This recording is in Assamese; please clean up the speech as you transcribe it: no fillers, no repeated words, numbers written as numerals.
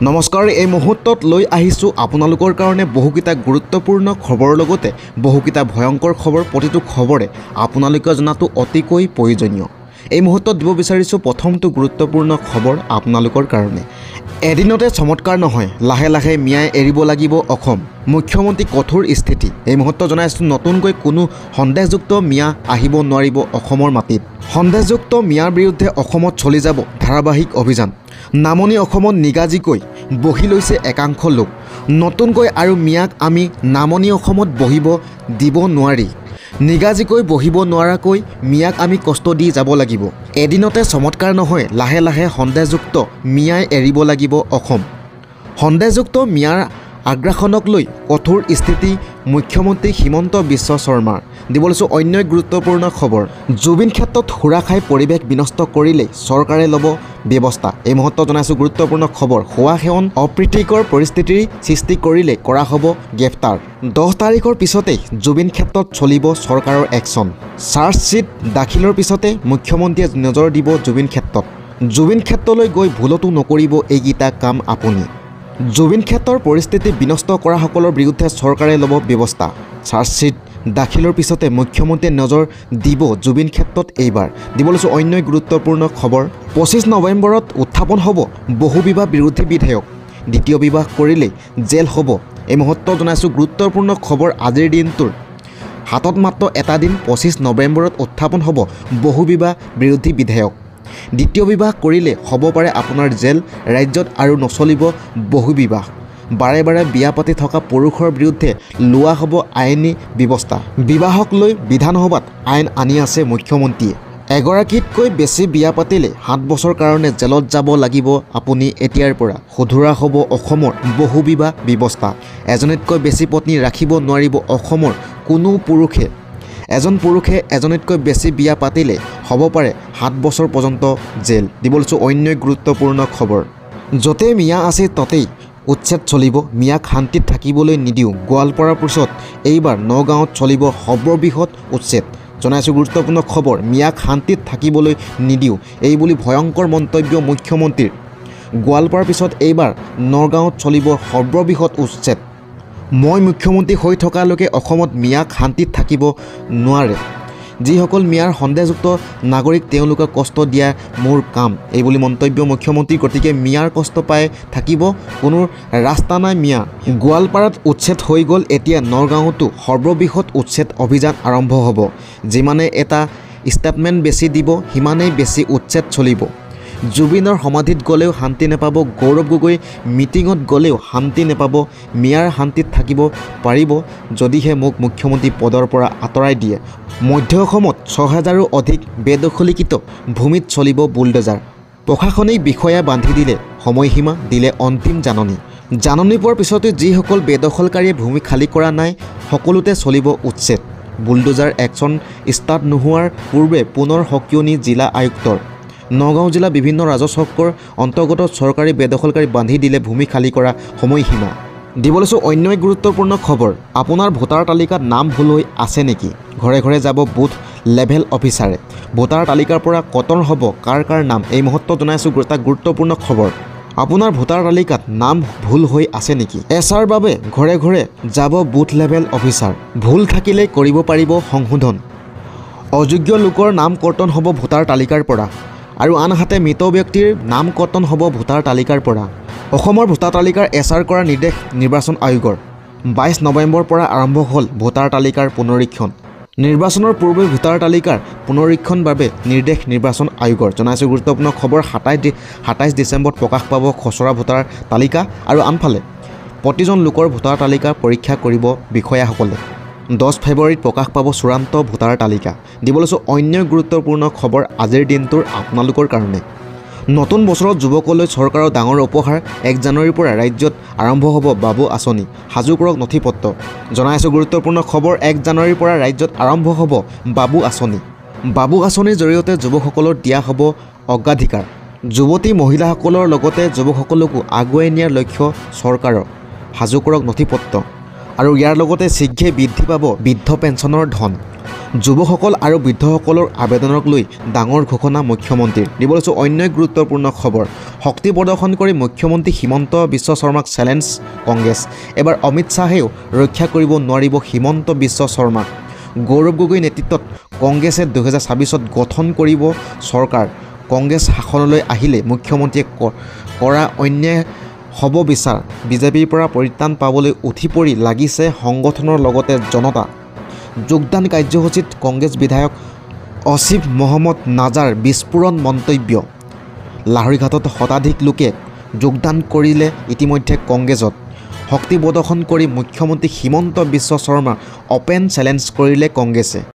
নমস্কাৰ, এই মুহূৰ্তত লৈ আহিছোঁ আপোনালোকৰ কাৰণে বহুকেইটা গুৰুত্বপূৰ্ণ খবৰৰ লগতে বহুকেইটা ভয়ংকৰ খবৰ। প্ৰতিটো খবৰে আপোনালোকে জনাটো অতিকৈ প্ৰয়োজনীয়। এই মুহূৰ্তত দিব বিচাৰিছোঁ প্ৰথমটো গুৰুত্বপূৰ্ণ খবৰ আপোনালোকৰ কাৰণে। এদিনতে চমৎকাৰ নহয়, লাহে লাহে মিয়াই এৰিব লাগিব অসম। মুখ্যমন্ত্ৰী কঠোৰ স্থিতি। এই মুহূৰ্তত জনাইছোঁ নতুনকৈ কোনো সন্দেহযুক্ত মিয়া আহিব নোৱাৰিব অসমৰ মাটিত। সন্দেহযুক্ত মিয়াৰ বিৰুদ্ধে অসমত চলি যাব ধাৰাবাহিক অভিযান। নামনি অসমত নিগাজিকৈ বহি লৈছে একাংশ লোক। নতুনকৈ আৰু মিয়াক আমি নামনি অসমত বহিব দিব নোৱাৰি। নিগাজিকৈ বহিব নোৱাৰাকৈ মিয়াক আমি কষ্ট দি যাব লাগিব। এদিনতে চমৎকাৰ নহয়, লাহে লাহে সন্দেহযুক্ত মিয়াই এৰিব লাগিব অসম। সন্দেহযুক্ত মিয়াৰ আগ্ৰাসনক লৈ কঠোৰ স্থিতি মুখ্যমন্ত্ৰী হিমন্ত বিশ্ব শৰ্মাৰ। দিব লৈছোঁ অন্য এক গুৰুত্বপূৰ্ণ খবৰ। জুবিন ক্ষেত্ৰত সুৰা খাই পৰিৱেশ বিনষ্ট কৰিলেই চৰকাৰে ল'ব ব্যৱস্থা। এই মুহূৰ্তত জনাইছোঁ গুৰুত্বপূৰ্ণ খবৰ। খোৱা সেৱন অপ্ৰীতিকৰ পৰিস্থিতিৰ সৃষ্টি কৰিলে কৰা হ'ব গ্ৰেপ্তাৰ। 10 তাৰিখৰ পিছতেই জুবিন ক্ষেত্ৰত চলিব চৰকাৰৰ একশ্যন। চাৰ্জশ্বীট দাখিলৰ পিছতে মুখ্যমন্ত্ৰীয়ে নজৰ দিব জুবিন ক্ষেত্ৰত। জুবিন ক্ষেত্ৰলৈ গৈ ভুলতো নকৰিব এইকেইটা কাম আপুনি। জুবিন ক্ষেত্ৰৰ পৰিস্থিতি বিনষ্ট কৰাসকলৰ বিৰুদ্ধে চৰকাৰে ল'ব ব্যৱস্থা। চাৰ্জশ্বীট দাখিলৰ পিছতে মুখ্যমন্ত্ৰীয়ে নজৰ দিব জুবিন ক্ষেত্ৰত। এইবাৰ দিব লৈছোঁ অন্য গুৰুত্বপূৰ্ণ খবৰ। 25 নৱেম্বৰত উত্থাপন হ'ব বহুবিবাহ বিৰোধী বিধেয়ক। দ্বিতীয় বিবাহ কৰিলেই জেল হ'ব। এই মুহূৰ্তত জনাইছোঁ গুৰুত্বপূৰ্ণ খবৰ আজিৰ দিনটোৰ। হাতত মাত্ৰ এটা দিন, 25 নৱেম্বৰত উত্থাপন হ'ব বহুবিবাহ বিৰোধী বিধেয়ক। দ্বিতীয় বিবাহ কৰিলে হ'ব পাৰে আপোনাৰ জেল। ৰাজ্যত আৰু নচলিব বহুবিবাহ। বাৰে বাৰে বিয়া পাতি থকা পুৰুষৰ বিৰুদ্ধে লোৱা হ'ব আইনী ব্যৱস্থা। বিবাহক লৈ বিধানসভাত আইন আনি আছে মুখ্যমন্ত্ৰীয়ে। এগৰাকীতকৈ বেছি বিয়া পাতিলে 7 বছৰ কাৰণে জেলত যাব লাগিব আপুনি এতিয়াৰ পৰা। শুধৰা হ'ব অসমৰ বহুবিবাহ ব্যৱস্থা। এজনীতকৈ বেছি পত্নী ৰাখিব নোৱাৰিব অসমৰ কোনো পুৰুষে। এজন পুৰুষে এজনীতকৈ বেছি বিয়া পাতিলে হ'ব পাৰে 7 বছৰ পৰ্যন্ত জেল। দিব লৈছোঁ অন্য গুৰুত্বপূৰ্ণ খবৰ। য'তেই মিয়া আছে ততেই উচ্ছেদ চলিব। মিয়াক শান্তিত থাকিবলৈ নিদিওঁ। গোৱালপাৰাৰ পিছত এইবাৰ নগাঁৱত চলিব সৰ্ববৃহৎ উচ্ছেদ। জনাইছোঁ গুৰুত্বপূৰ্ণ খবৰ। মিয়াক শান্তিত থাকিবলৈ নিদিওঁ, এই বুলি ভয়ংকৰ মন্তব্য মুখ্যমন্ত্ৰীৰ। গোৱালপাৰাৰ পিছত এইবাৰ নগাঁৱত চলিব সৰ্ববৃহৎ উচ্ছেদ। মই মুখ্যমন্ত্ৰী হৈ থকালৈকে অসমত মিয়াক শান্তিত থাকিব নোৱাৰে। যিসকল মিয়াৰ সন্দেহযুক্ত নাগৰিক তেওঁলোকক কষ্ট দিয়া মোৰ কাম, এই বুলি মন্তব্য মুখ্যমন্ত্ৰী। গতিকে মিয়াৰ কষ্ট পাই থাকিব, কোনো ৰাস্তা নাই মিয়া। গোৱালপাৰাত উচ্ছেদ হৈ গ'ল, এতিয়া নগাঁৱতো সৰ্ববৃহৎ উচ্ছেদ অভিযান আৰম্ভ হ'ব। যিমানে এটা ষ্টেটমেণ্ট বেছি দিব সিমানেই বেছি উচ্ছেদ চলিব। জুবিনৰ সমাধিত গ'লেও শান্তি নাপাব, গৌৰৱ গগৈ মিটিঙত গ'লেও শান্তি নাপাব। মিয়াৰ শান্তিত থাকিব পাৰিব যদিহে মোক মুখ্যমন্ত্ৰী পদৰ পৰা আঁতৰাই দিয়ে। মধ্য অসমত 6000ৰো অধিক বেদখলীকৃত ভূমিত চলিব বুলডোজাৰ। প্ৰশাসনিক বিষয়া বান্ধি দিলে সময়সীমা, দিলে অন্তিম জাননী। জাননী পোৱাৰ পিছতো যিসকল বেদখলকাৰীয়ে ভূমি খালী কৰা নাই সকলোতে চলিব উচ্ছেদ। বুলডোজাৰ একশ্যন ষ্টাৰ্ট নোহোৱাৰ পূৰ্বে পুনৰ সকিয়নি জিলা আয়ুক্তৰ। নগাঁও জিলা বিভিন্ন ৰাজচক্ৰৰ অন্তৰ্গত চৰকাৰী বেদখলকাৰী বান্ধি দিলে ভূমি খালী কৰা সময়সীমা। দিব লৈছোঁ অন্য এক গুৰুত্বপূৰ্ণ খবৰ। আপোনাৰ ভোটাৰ তালিকাত নাম ভুল হৈ আছে নেকি? ঘৰে ঘৰে যাব বুথ লেভেল অফিচাৰে। ভোটাৰ তালিকাৰ পৰা কটন হ'ব কাৰ কাৰ নাম। এই মুহূৰ্তত জনাইছোঁ এটা গুৰুত্বপূৰ্ণ খবৰ। আপোনাৰ ভোটাৰ তালিকাত নাম ভুল হৈ আছে নেকি? এছাৰ বাবে ঘৰে ঘৰে যাব বুথ লেভেল অফিচাৰ। ভুল থাকিলে কৰিব পাৰিব সংশোধন। অযোগ্য লোকৰ নাম কৰ্তন হ'ব ভোটাৰ তালিকাৰ পৰা, আৰু আনহাতে মৃত ব্যক্তিৰ নাম কৰ্তন হ'ব ভোটাৰ তালিকাৰ পৰা। অসমৰ ভোটাৰ তালিকাৰ এছাৰ কৰা নিৰ্দেশ নিৰ্বাচন আয়োগৰ। 22 নৱেম্বৰৰ পৰা আৰম্ভ হ'ল ভোটাৰ তালিকাৰ পুনৰীক্ষণ। নিৰ্বাচনৰ পূৰ্বে ভোটাৰ তালিকাৰ পুনৰীক্ষণৰ বাবে নিৰ্দেশ নিৰ্বাচন আয়োগৰ। জনাইছোঁ গুৰুত্বপূৰ্ণ খবৰ। 27 ডিচেম্বৰত প্ৰকাশ পাব খচৰা ভোটাৰ তালিকা, আৰু আনফালে প্ৰতিজন লোকৰ ভোটাৰ তালিকা পৰীক্ষা কৰিব বিষয়াসকলে। 10 ফেব্ৰুৱাৰীত প্ৰকাশ পাব চূড়ান্ত ভোটাৰ তালিকা। দিব লৈছোঁ অন্য গুৰুত্বপূৰ্ণ খবৰ আজিৰ দিনটোৰ আপোনালোকৰ কাৰণে। নতুন বছৰত যুৱকলৈ চৰকাৰৰ ডাঙৰ উপহাৰ। 1 জানুৱাৰীৰ পৰা ৰাজ্যত আৰম্ভ হ'ব বাবু আঁচনি। সাজু কৰক নথিপত্ৰ। জনাইছোঁ গুৰুত্বপূৰ্ণ খবৰ। 1 জানুৱাৰীৰ পৰা ৰাজ্যত আৰম্ভ হ'ব বাবু আঁচনি। বাবু আঁচনিৰ জৰিয়তে যুৱকসকলৰ দিয়া হ'ব অগ্ৰাধিকাৰ। যুৱতী মহিলাসকলৰ লগতে যুৱকসকলকো আগুৱাই নিয়াৰ লক্ষ্য চৰকাৰৰ। সাজু কৰক নথিপত্ৰ। আৰু ইয়াৰ লগতে শীঘ্ৰে বৃদ্ধি পাব বৃদ্ধ পেঞ্চনৰ ধন। যুৱকসকল আৰু বৃদ্ধসকলৰ আবেদনক লৈ ডাঙৰ ঘোষণা মুখ্যমন্ত্ৰীৰ। দিব লৈছোঁ অন্য এক গুৰুত্বপূৰ্ণ খবৰ। শক্তি প্ৰদৰ্শন কৰি মুখ্যমন্ত্ৰী হিমন্ত বিশ্ব শৰ্মাক চেলেঞ্জ কংগ্ৰেছ। এবাৰ অমিত শ্বাহেও ৰক্ষা কৰিব নোৱাৰিব হিমন্ত বিশ্ব শৰ্মাক। গৌৰৱ গগৈ নেতৃত্বত কংগ্ৰেছে 2026 গঠন কৰিব চৰকাৰ। কংগ্ৰেছ শাসনলৈ আহিলে মুখ্যমন্ত্ৰীয়ে কৰা অন্যায় হ'ব বিচাৰ। বিজেপিৰ পৰা পৰিত্ৰাণ পাবলৈ উঠি পৰি লাগিছে সংগঠনৰ লগতে জনতা। যোগদান কাৰ্যসূচীত কংগ্ৰেছ বিধায়ক অছিফ মহম্মদ নাজাৰ বিস্ফোৰণ মন্তব্য। লাহৰীঘাটত শতাধিক লোকে যোগদান কৰিলে ইতিমধ্যে কংগ্ৰেছত। শক্তি প্ৰদৰ্শন কৰি মুখ্যমন্ত্ৰী হিমন্ত বিশ্ব শৰ্মাক অপেন চেলেঞ্জ কৰিলে কংগ্ৰেছে।